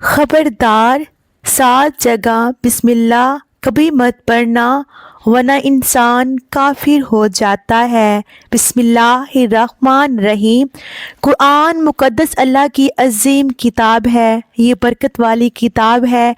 خبردار 7 جگہ بسم اللہ کبھی مت پڑھنا ورنہ انسان کافر ہو جاتا ہے۔ بسم اللہ الرحمن الرحیم۔ قرآن مقدس اللہ کی عظیم کتاب ہے، یہ برکت والی کتاب ہے۔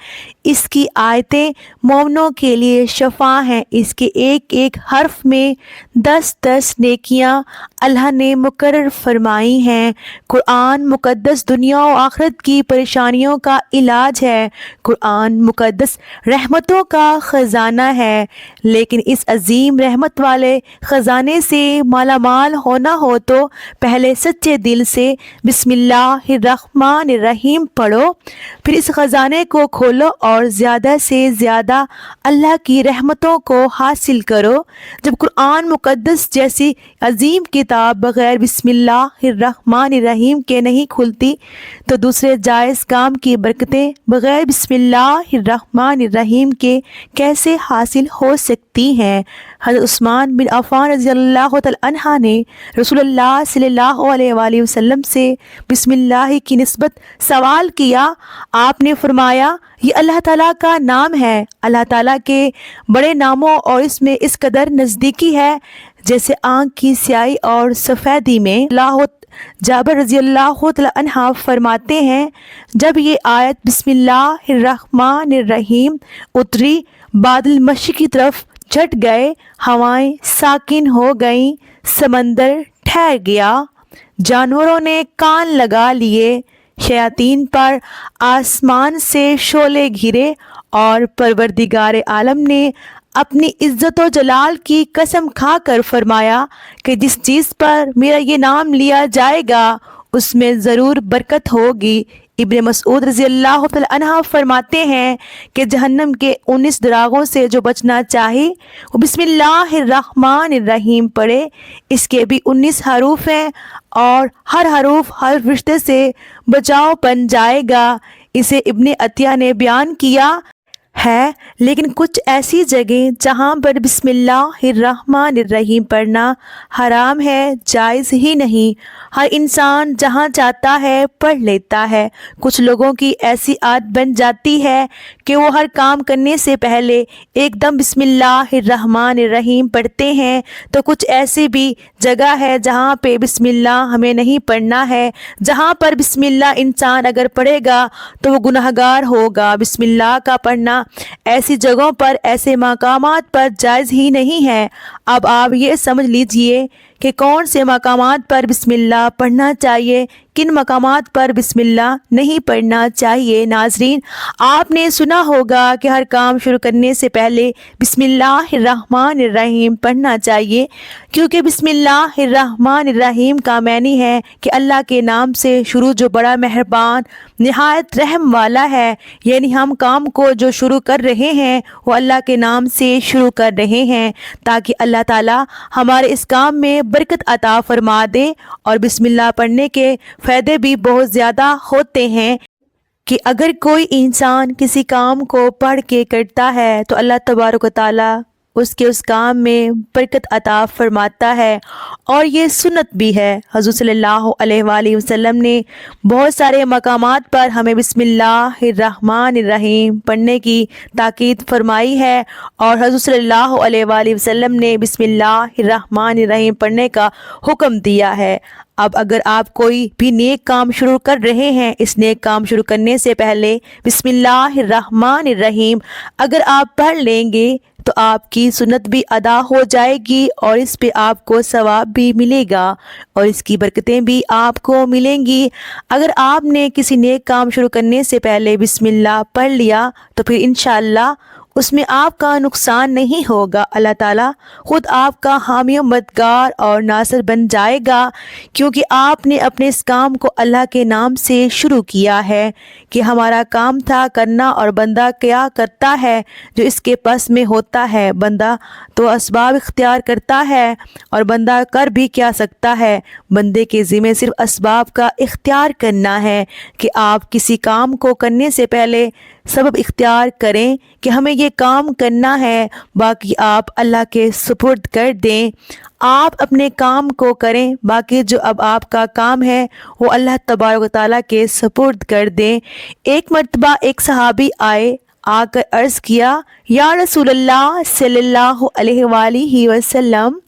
اس کی آیتیں مومنوں کے لیے شفا ہیں، اس کے ایک ایک حرف میں 10 نیکیاں اللہ نے مقرر فرمائی ہیں۔ قرآن مقدس دنیا و آخرت کی پریشانیوں کا علاج ہے۔ قرآن مقدس رحمتوں کا خزانہ ہے، لیکن اس عظیم رحمت والے خزانے سے مالا مال ہونا ہو تو پہلے سچے دل سے بسم اللہ الرحمن الرحیم پڑھو، پھر اس خزانے کو کھولو اور زیادہ سے زیادہ اللہ کی رحمتوں کو حاصل کرو۔ جب قرآن مقدس جیسی عظیم کتاب بغیر بسم اللہ الرحمن الرحیم کے نہیں کھلتی تو دوسرے جائز کام کی برکتیں بغیر بسم اللہ الرحمن الرحیم کے کیسے حاصل ہو سکتی ہیں؟ حضرت عثمان بن عفان رضی اللہ تعالی عنہ نے رسول اللہ صلی اللہ علیہ وآلہ وسلم سے بسم اللہ کی نسبت سوال کیا۔ آپ نے فرمایا یہ اللہ تعالیٰ کا نام ہے۔ اللہ تعالیٰ کے بڑے ناموں اور اس میں اس قدر نزدیکی ہے جیسے آنکھ کی سیاہی اور سفیدی میں۔ جابر رضی اللہ تعالی عنہ فرماتے ہیں جب یہ آیت بسم اللہ الرحمن الرحیم اتری، بادل مشرق کی طرف جھٹ گئے، ہوائیں ساکن ہو گئیں، سمندر ٹھہر گیا، جانوروں نے کان لگا لیے، شیاطین پر آسمان سے شعلے گرے، اور پروردگار عالم نے اپنی عزت و جلال کی قسم کھا کر فرمایا کہ جس چیز پر میرا یہ نام لیا جائے گا اس میں ضرور برکت ہوگی۔ ابن مسعود رضی اللہ تعالی عنہ فرماتے ہیں کہ جہنم کے 19 دراغوں سے جو بچنا چاہے وہ بسم اللہ الرحمن الرحیم پڑھے۔ اس کے بھی 19 حروف ہیں اور ہر حروف ہر رشتے سے بچاؤ بن جائے گا۔ اسے ابن عطیہ نے بیان کیا ہے، لیکن کچھ ایسی جگہیں جہاں پر بسم اللہ الرحمن الرحیم پڑھنا حرام ہے، جائز ہی نہیں۔ ہر انسان جہاں چاہتا ہے پڑھ لیتا ہے۔ کچھ لوگوں کی ایسی عادت بن جاتی ہے کہ وہ ہر کام کرنے سے پہلے ایک دم بسم اللہ الرحمن الرحیم پڑھتے ہیں، تو کچھ ایسی بھی جگہ ہے جہاں پہ بسم اللہ ہمیں نہیں پڑھنا ہے۔ جہاں پر بسم اللہ انسان اگر پڑھے گا تو وہ گناہگار ہوگا۔ بسم اللہ کا پڑھنا ایسی جگہوں پر، ایسے مقامات پر جائز ہی نہیں ہے۔ اب آپ یہ سمجھ لیجئے کہ کون سے مقامات پر بسم اللہ پڑھنا چاہیے، کن مقامات پر بسم اللہ نہیں پڑھنا چاہیے۔ ناظرین، آپ نے سنا ہوگا کہ ہر کام شروع کرنے سے پہلے بسم اللہ الرحمن الرحیم پڑھنا چاہیے، کیونکہ بسم اللہ الرحمن الرحیم کا معنی ہے کہ اللہ کے نام سے شروع جو بڑا مہربان نہایت رحم والا ہے، یعنی ہم کام کو جو شروع کر رہے ہیں وہ اللہ کے نام سے شروع کر رہے ہیں تاکہ اللہ تعالی ہمارے اس کام میں برکت عطا فرما دے۔ اور بسم اللہ پڑھنے کے فائدے بھی بہت زیادہ ہوتے ہیں کہ اگر کوئی انسان کسی کام کو پڑھ کے کرتا ہے تو اللہ تبارک و تعالی اس کام میں برکت عطا فرماتا ہے، اور یہ سنت بھی ہے۔ حضور صلی اللہ علیہ وآلہ وسلم نے بہت سارے مقامات پر ہمیں بسم اللہ الرحمن الرحیم پڑھنے کی تاکید فرمائی ہے، اور حضور صلی اللہ علیہ وآلہ وسلم نے بسم اللہ الرحمن الرحیم پڑھنے کا حکم دیا ہے۔ اب اگر آپ کوئی بھی نیک کام شروع کر رہے ہیں، اس نیک کام شروع کرنے سے پہلے بسم اللہ الرحمن الرحیم اگر آپ پڑھ لیں گے تو آپ کی سنت بھی ادا ہو جائے گی، اور اس پہ آپ کو ثواب بھی ملے گا، اور اس کی برکتیں بھی آپ کو ملیں گی۔ اگر آپ نے کسی نیک کام شروع کرنے سے پہلے بسم اللہ پڑھ لیا تو پھر انشاءاللہ اس میں آپ کا نقصان نہیں ہوگا، اللہ تعالیٰ خود آپ کا حامی و مددگار اور ناصر بن جائے گا، کیونکہ آپ نے اپنے اس کام کو اللہ کے نام سے شروع کیا ہے کہ ہمارا کام تھا کرنا، اور بندہ کیا کرتا ہے جو اس کے پاس میں ہوتا ہے۔ بندہ تو اسباب اختیار کرتا ہے، اور بندہ کر بھی کیا سکتا ہے، بندے کے ذمہ صرف اسباب کا اختیار کرنا ہے کہ آپ کسی کام کو کرنے سے پہلے سبب اختیار کریں کہ ہمیں یہ کام کرنا ہے، باقی آپ اللہ کے سپرد کر دیں۔ آپ اپنے کام کو کریں، باقی جو اب آپ کا کام ہے وہ اللہ تبارک و تعالیٰ کے سپرد کر دیں۔ ایک مرتبہ ایک صحابی آ کر عرض کیا، یا رسول اللہ صلی اللہ علیہ وآلہ وسلم،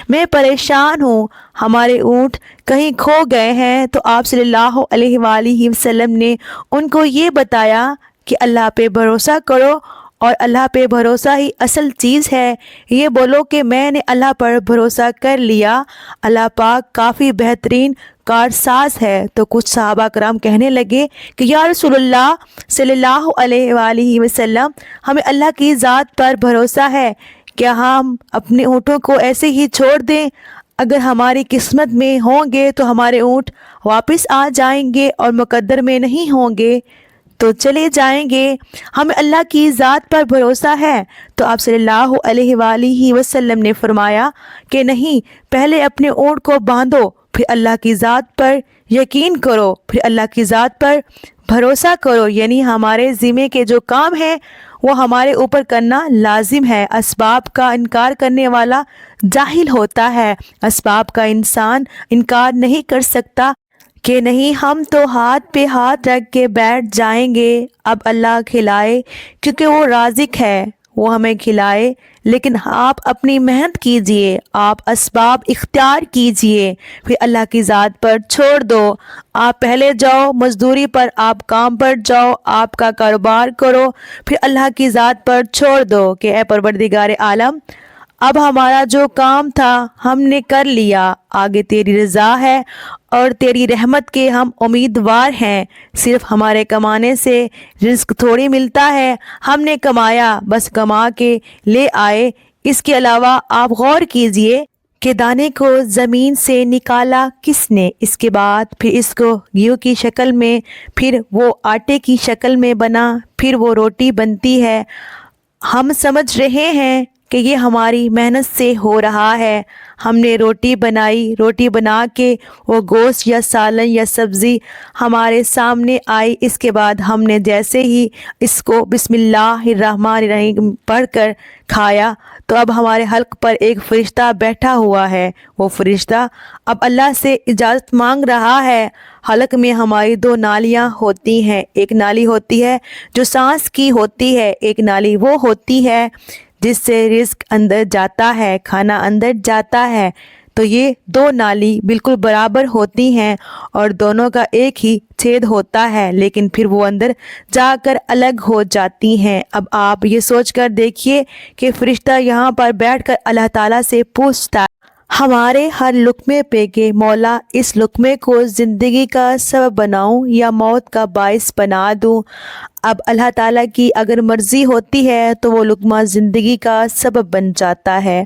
میں پریشان ہوں، ہمارے اونٹ کہیں کھو گئے ہیں۔ تو آپ صلی اللہ علیہ وآلہ وسلم نے ان کو یہ بتایا کہ اللہ پہ بھروسہ کرو، اور اللہ پہ بھروسہ ہی اصل چیز ہے۔ یہ بولو کہ میں نے اللہ پر بھروسہ کر لیا، اللہ پاک کافی بہترین کارساز ہے۔ تو کچھ صحابہ کرام کہنے لگے کہ یا رسول اللہ صلی اللہ علیہ وآلہ وسلم، ہمیں اللہ کی ذات پر بھروسہ ہے، کیا ہم اپنے اونٹوں کو ایسے ہی چھوڑ دیں؟ اگر ہماری قسمت میں ہوں گے تو ہمارے اونٹ واپس آ جائیں گے، اور مقدر میں نہیں ہوں گے تو چلے جائیں گے۔ ہمیں اللہ کی ذات پر بھروسہ ہے۔ تو آپ صلی اللہ علیہ وآلہ وسلم نے فرمایا کہ نہیں، پہلے اپنے اونٹ کو باندھو، پھر اللہ کی ذات پر یقین کرو، پھر اللہ کی ذات پر بھروسہ کرو۔ یعنی ہمارے ذمے کے جو کام ہیں وہ ہمارے اوپر کرنا لازم ہے۔ اسباب کا انکار کرنے والا جاہل ہوتا ہے۔ اسباب کا انسان انکار نہیں کر سکتا کہ نہیں ہم تو ہاتھ پہ ہاتھ رکھ کے بیٹھ جائیں گے، اب اللہ کھلائے، کیونکہ وہ رازق ہے، وہ ہمیں کھلائے۔ لیکن آپ اپنی محنت کیجئے، آپ اسباب اختیار کیجئے، پھر اللہ کی ذات پر چھوڑ دو۔ آپ پہلے جاؤ مزدوری پر، آپ کام پر جاؤ، آپ کا کاروبار کرو، پھر اللہ کی ذات پر چھوڑ دو کہ اے پروردگار عالم، اب ہمارا جو کام تھا ہم نے کر لیا، آگے تیری رضا ہے اور تیری رحمت کے ہم امیدوار ہیں۔ صرف ہمارے کمانے سے رزق تھوڑی ملتا ہے، ہم نے کمایا، بس کما کے لے آئے۔ اس کے علاوہ آپ غور کیجئے کہ دانے کو زمین سے نکالا کس نے، اس کے بعد پھر اس کو گیہوں کی شکل میں، پھر وہ آٹے کی شکل میں بنا، پھر وہ روٹی بنتی ہے۔ ہم سمجھ رہے ہیں کہ یہ ہماری محنت سے ہو رہا ہے، ہم نے روٹی بنائی، روٹی بنا کے وہ گوشت یا سالن یا سبزی ہمارے سامنے آئی، اس کے بعد ہم نے جیسے ہی اس کو بسم اللہ الرحمن الرحیم پڑھ کر کھایا تو اب ہمارے حلق پر ایک فرشتہ بیٹھا ہوا ہے، وہ فرشتہ اب اللہ سے اجازت مانگ رہا ہے۔ حلق میں ہماری دو نالیاں ہوتی ہیں، ایک نالی ہوتی ہے جو سانس کی ہوتی ہے، ایک نالی وہ ہوتی ہے جس سے رزق اندر جاتا ہے، کھانا اندر جاتا ہے۔ تو یہ دو نالی بالکل برابر ہوتی ہیں اور دونوں کا ایک ہی چھید ہوتا ہے، لیکن پھر وہ اندر جا کر الگ ہو جاتی ہیں۔ اب آپ یہ سوچ کر دیکھیے کہ فرشتہ یہاں پر بیٹھ کر اللہ تعالیٰ سے پوچھتا ہے ہمارے ہر لقمے پہ کہ مولا اس لقمے کو زندگی کا سبب بناؤں یا موت کا باعث بنا دوں۔ اب اللہ تعالیٰ کی اگر مرضی ہوتی ہے تو وہ لقمہ زندگی کا سبب بن جاتا ہے،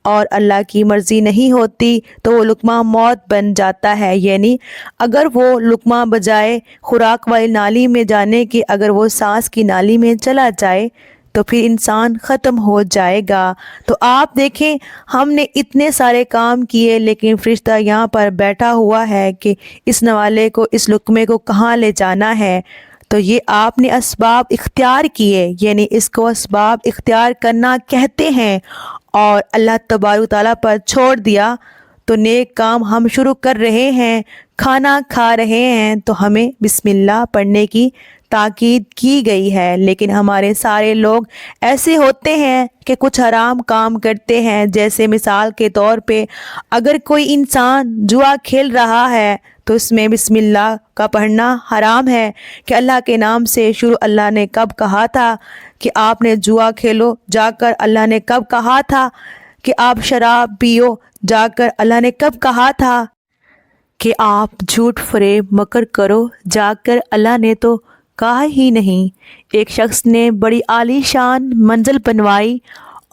اور اللہ کی مرضی نہیں ہوتی تو وہ لقمہ موت بن جاتا ہے۔ یعنی اگر وہ لقمہ بجائے خوراک والی نالی میں جانے کے اگر وہ سانس کی نالی میں چلا جائے تو پھر انسان ختم ہو جائے گا۔ تو آپ دیکھیں ہم نے اتنے سارے کام کیے، لیکن فرشتہ یہاں پر بیٹھا ہوا ہے کہ اس نوالے کو، اس لقمے کو کہاں لے جانا ہے۔ تو یہ آپ نے اسباب اختیار کیے، یعنی اس کو اسباب اختیار کرنا کہتے ہیں، اور اللہ تبارک و تعالیٰ پر چھوڑ دیا۔ تو نیک کام ہم شروع کر رہے ہیں، کھانا کھا رہے ہیں تو ہمیں بسم اللہ پڑھنے کی تاکید کی گئی ہے، لیکن ہمارے سارے لوگ ایسے ہوتے ہیں کہ کچھ حرام کام کرتے ہیں۔ جیسے مثال کے طور پہ اگر کوئی انسان جوا کھیل رہا ہے تو اس میں بسم اللہ کا پڑھنا حرام ہے کہ اللہ کے نام سے شروع۔ اللہ نے کب کہا تھا کہ آپ نے جوا کھیلو؟ جا کر اللہ نے کب کہا تھا کہ آپ شراب پیو؟ جا کر اللہ نے کب کہا تھا کہ آپ جھوٹ فریب مکر کرو؟ جا کر اللہ نے تو کہا ہی نہیں۔ ایک شخص نے بڑی عالی شان منزل بنوائی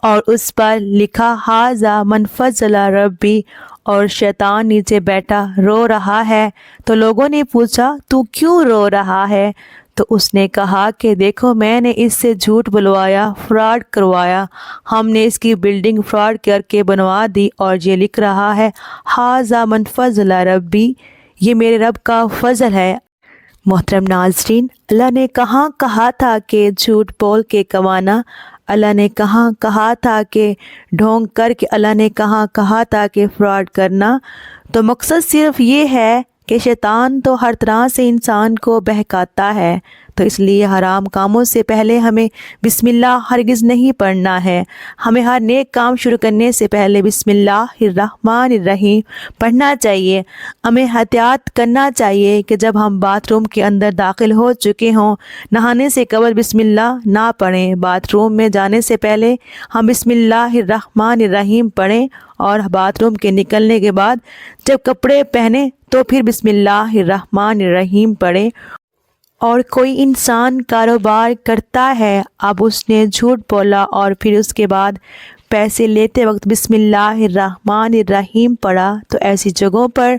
اور اس پر لکھا ھذا من فضل ربی، اور شیطان نیچے بیٹھا رو رہا ہے۔ تو لوگوں نے پوچھا تو کیوں رو رہا ہے؟ تو اس نے کہا کہ دیکھو میں نے اس سے جھوٹ بلوایا، فراڈ کروایا، ہم نے اس کی بلڈنگ فراڈ کر کے بنوا دی، اور یہ لکھ رہا ہے ھذا من فضل ربی، یہ میرے رب کا فضل ہے۔ محترم ناظرین، اللہ نے کہاں کہا تھا کہ جھوٹ بول کے کمانا؟ اللہ نے کہاں کہا تھا کہ ڈھونگ کر کے اللہ نے کہاں کہا تھا کہ فراڈ کرنا؟ تو مقصد صرف یہ ہے کہ شیطان تو ہر طرح سے انسان کو بہکاتا ہے، تو اس لیے حرام کاموں سے پہلے ہمیں بسم اللہ ہرگز نہیں پڑھنا ہے۔ ہمیں ہر نیک کام شروع کرنے سے پہلے بسم اللہ الرحمن الرحیم پڑھنا چاہیے۔ ہمیں احتیاط کرنا چاہیے کہ جب ہم باتھ روم کے اندر داخل ہو چکے ہوں، نہانے سے قبل بسم اللہ نہ پڑھیں۔ باتھ روم میں جانے سے پہلے ہم بسم اللہ الرحمن الرحیم پڑھیں، اور باتھ روم کے نکلنے کے بعد جب کپڑے پہنیں تو پھر بسم اللہ الرحمن الرحیم پڑھیں۔ اور کوئی انسان کاروبار کرتا ہے، اب اس نے جھوٹ بولا اور پھر اس کے بعد پیسے لیتے وقت بسم اللہ الرحمن الرحیم پڑھا، تو ایسی جگہوں پر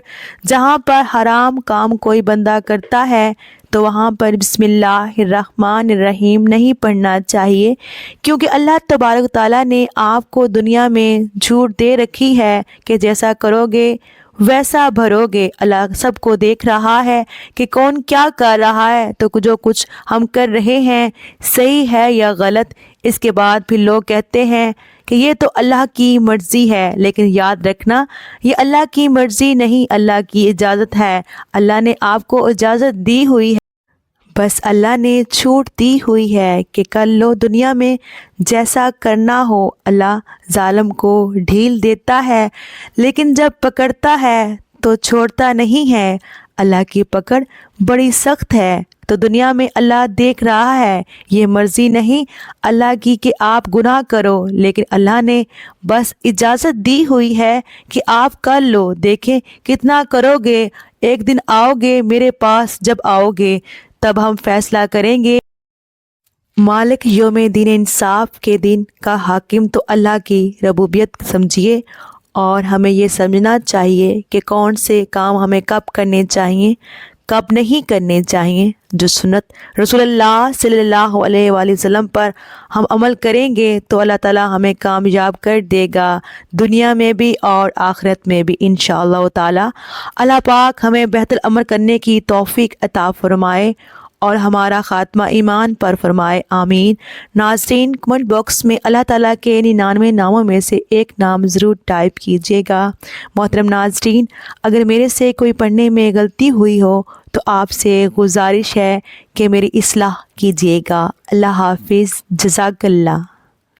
جہاں پر حرام کام کوئی بندہ کرتا ہے تو وہاں پر بسم اللہ الرحمن الرحیم نہیں پڑھنا چاہیے، کیونکہ اللہ تبارک و تعالیٰ نے آپ کو دنیا میں جھوٹ دے رکھی ہے کہ جیسا کرو گے ویسا بھرو گے۔ اللہ سب کو دیکھ رہا ہے کہ کون کیا کر رہا ہے، تو جو کچھ ہم کر رہے ہیں صحیح ہے یا غلط۔ اس کے بعد پھر لوگ کہتے ہیں کہ یہ تو اللہ کی مرضی ہے، لیکن یاد رکھنا یہ اللہ کی مرضی نہیں، اللہ کی اجازت ہے۔ اللہ نے آپ کو اجازت دی ہوئی ہے، بس اللہ نے چھوٹ دی ہوئی ہے کہ کر لو دنیا میں جیسا کرنا ہو۔ اللہ ظالم کو ڈھیل دیتا ہے لیکن جب پکڑتا ہے تو چھوڑتا نہیں ہے۔ اللہ کی پکڑ بڑی سخت ہے، تو دنیا میں اللہ دیکھ رہا ہے، یہ مرضی نہیں اللہ کی کہ آپ گناہ کرو، لیکن اللہ نے بس اجازت دی ہوئی ہے کہ آپ کر لو، دیکھیں کتنا کرو گے۔ ایک دن آؤ گے میرے پاس، جب آؤ گے تب ہم فیصلہ کریں گے۔ مالک یوم دین انصاف کے دن کا حاکم تو اللہ کی ربوبیت سمجھیے، اور ہمیں یہ سمجھنا چاہیے کہ کون سے کام ہمیں کب کرنے چاہیے، کب نہیں کرنے چاہیے۔ جو سنت رسول اللہ صلی اللہ علیہ وآلہ وسلم پر ہم عمل کریں گے تو اللہ تعالی ہمیں کامیاب کر دے گا، دنیا میں بھی اور آخرت میں بھی انشاءاللہ تعالی۔ اللہ پاک ہمیں بہتر عمل کرنے کی توفیق عطا فرمائے اور ہمارا خاتمہ ایمان پر فرمائے، آمین۔ ناظرین، کمنٹ باکس میں اللہ تعالیٰ کے 99 ناموں میں سے ایک نام ضرور ٹائپ کیجیے گا۔ محترم ناظرین، اگر میرے سے کوئی پڑھنے میں غلطی ہوئی ہو تو آپ سے گزارش ہے کہ میری اصلاح کیجیے گا۔ اللہ حافظ، جزاک اللہ۔